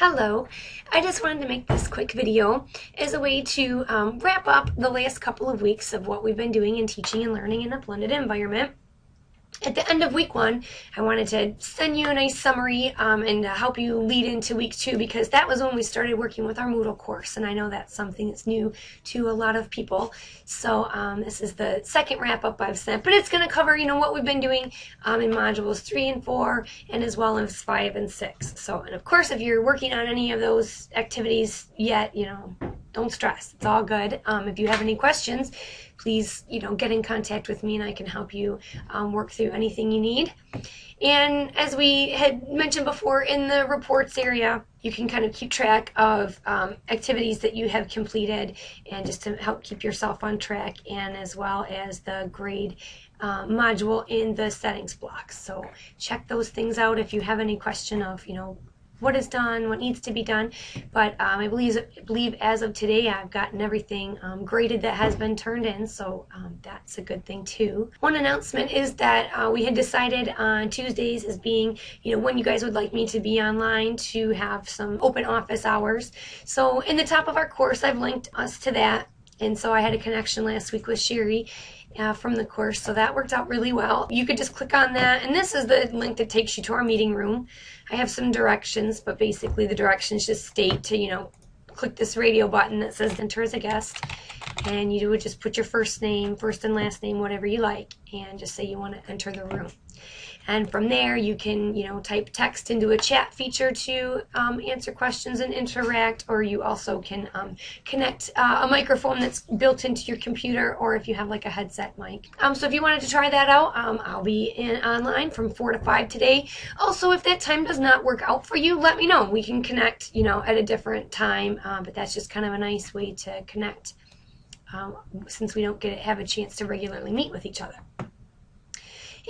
Hello, I just wanted to make this quick video as a way to wrap up the last couple of weeks of what we've been doing in teaching and learning in a blended environment. At the end of week 1, I wanted to send you a nice summary and help you lead into week 2, because that was when we started working with our Moodle course, and I know that's something that's new to a lot of people. So this is the second wrap-up I've sent, but it's going to cover, what we've been doing in modules 3 and 4, and as well as 5 and 6. So, and of course, if you're working on any of those activities yet, don't stress. It's all good. If you have any questions, please, get in contact with me and I can help you work through anything you need. And as we had mentioned before, in the reports area, you can kind of keep track of activities that you have completed, and just to help keep yourself on track, and as well as the grade module in the settings block. So check those things out if you have any question of, what is done, what needs to be done. But I believe as of today, I've gotten everything graded that has been turned in, so that's a good thing too. One announcement is that we had decided on Tuesdays as being, when you guys would like me to be online, to have some open office hours. So in the top of our course, I've linked us to that. And so I had a connection last week with Sherry from the course, so that worked out really well. You could just click on that, and this is the link that takes you to our meeting room. I have some directions, but basically the directions just state to, click this radio button that says enter as a guest, and you would just put your first name, first and last name, whatever you like, and just say you want to enter the room. And from there, you can, type text into a chat feature to answer questions and interact, or you also can connect a microphone that's built into your computer, or if you have like a headset mic. So if you wanted to try that out, I'll be online from 4 to 5 today. Also, if that time does not work out for you, let me know. We can connect, at a different time, but that's just kind of a nice way to connect since we don't have a chance to regularly meet with each other.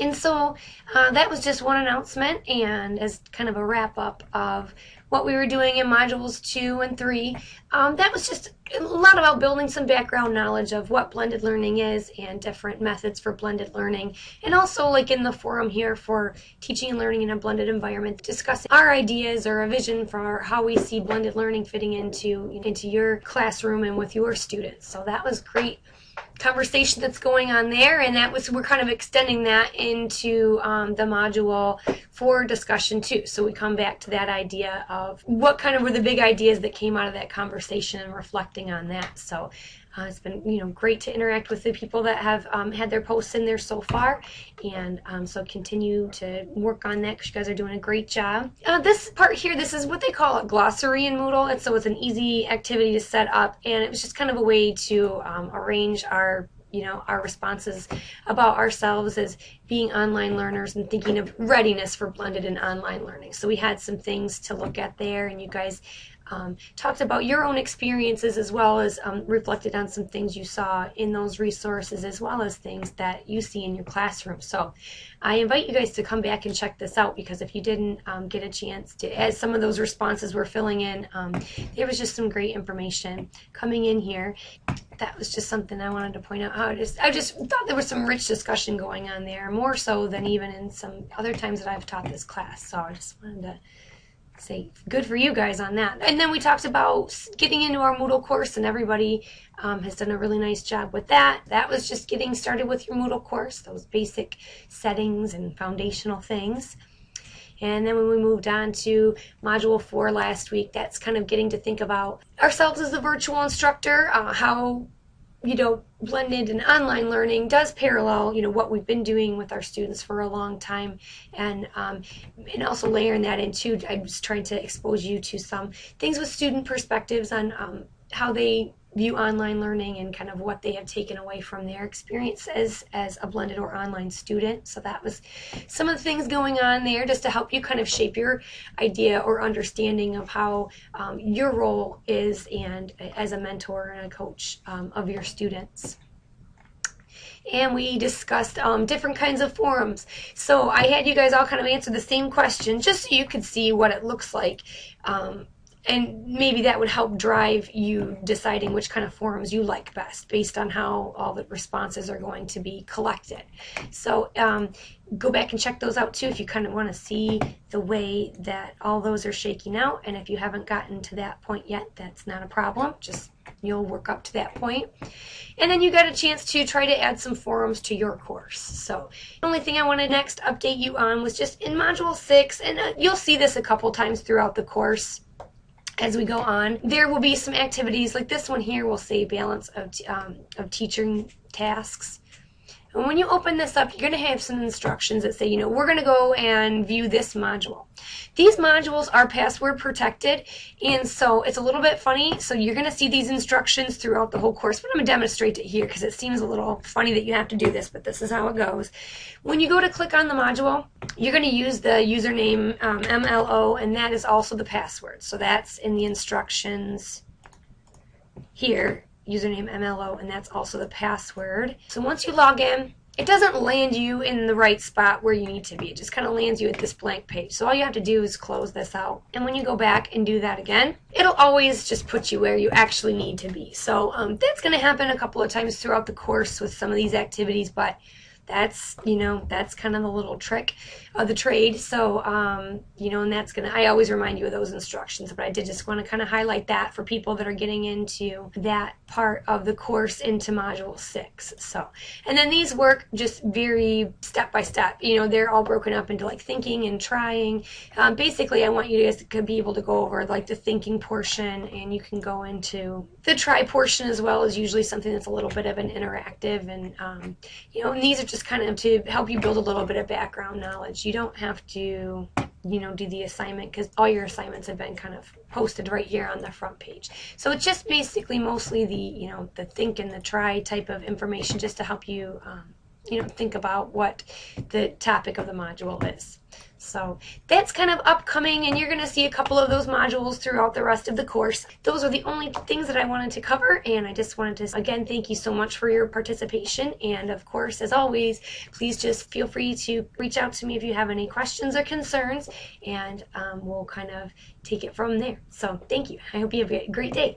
And so that was just one announcement, and as kind of a wrap-up of what we were doing in modules 2 and 3, that was just a lot about building some background knowledge of what blended learning is and different methods for blended learning. And also, like in the forum here for teaching and learning in a blended environment, discussing our ideas or a vision for how we see blended learning fitting into your classroom and with your students. So that was great conversation that's going on there, and we're kind of extending that into the module for discussion too. So we come back to that idea of what kind of were the big ideas that came out of that conversation and reflecting on that. So it's been great to interact with the people that have had their posts in there so far, and so continue to work on that because you guys are doing a great job. This part here, this is what they call a glossary in Moodle, and so it's an easy activity to set up, and it was just kind of a way to arrange our responses about ourselves as being online learners and thinking of readiness for blended and online learning. So we had some things to look at there, and you guys talked about your own experiences, as well as reflected on some things you saw in those resources, as well as things that you see in your classroom. So I invite you guys to come back and check this out, because if you didn't get a chance to, as some of those responses were filling in, there was just some great information coming in here. That was just something I wanted to point out. I just thought there was some rich discussion going on there, more so than even in some other times that I've taught this class. So I just wanted to say good for you guys on that. And then we talked about getting into our Moodle course, and everybody has done a really nice job with that. That was just getting started with your Moodle course, those basic settings and foundational things. And then when we moved on to Module 4 last week, that's kind of getting to think about ourselves as a virtual instructor, how blended and online learning does parallel, what we've been doing with our students for a long time, and also layering that into, I was trying to expose you to some things with student perspectives on how they view online learning and kind of what they have taken away from their experience as a blended or online student. So that was some of the things going on there, just to help you kind of shape your idea or understanding of how your role is, and as a mentor and a coach of your students. And we discussed different kinds of forums. So I had you guys all kind of answer the same question, just so you could see what it looks like And maybe that would help drive you deciding which kind of forums you like best based on how all the responses are going to be collected. So go back and check those out too if you kind of want to see the way that all those are shaking out. And if you haven't gotten to that point yet, that's not a problem. Just you'll work up to that point. And then you got a chance to try to add some forums to your course. So the only thing I want to next update you on was just in Module 6, and you'll see this a couple times throughout the course as we go on. There will be some activities like this one here will say balance of teaching tasks. And when you open this up, you're going to have some instructions that say, you know, we're going to go and view this module. These modules are password protected, and so it's a little bit funny. So you're going to see these instructions throughout the whole course, but I'm going to demonstrate it here because it seems a little funny that you have to do this, but this is how it goes. When you go to click on the module, you're going to use the username MLO, and that is also the password. So that's in the instructions here. Username MLO, and that's also the password. So once you log in, it doesn't land you in the right spot where you need to be. It just kind of lands you at this blank page. So all you have to do is close this out. And when you go back and do that again, it'll always just put you where you actually need to be. So that's going to happen a couple of times throughout the course with some of these activities, but that's, you know, that's kind of the little trick of the trade. So, you know, and that's going to, I always remind you of those instructions, but I did just want to kind of highlight that for people that are getting into that part of the course into Module 6. So, and then these work just very step by step. You know, they're all broken up into like thinking and trying. Basically, I want you guys to be able to go over like the thinking portion, and you can go into the try portion as well as usually something that's a little bit of an interactive, and, you know, and these are just kind of to help you build a little bit of background knowledge. You don't have to, you know, do the assignment because all your assignments have been kind of posted right here on the front page. So it's just basically mostly the, you know, the think and the try type of information just to help you, you know, think about what the topic of the module is. So that's kind of upcoming, and you're going to see a couple of those modules throughout the rest of the course. Those are the only things that I wanted to cover, and I just wanted to, again, thank you so much for your participation. And of course, as always, please just feel free to reach out to me if you have any questions or concerns, and we'll kind of take it from there. So thank you. I hope you have a great day.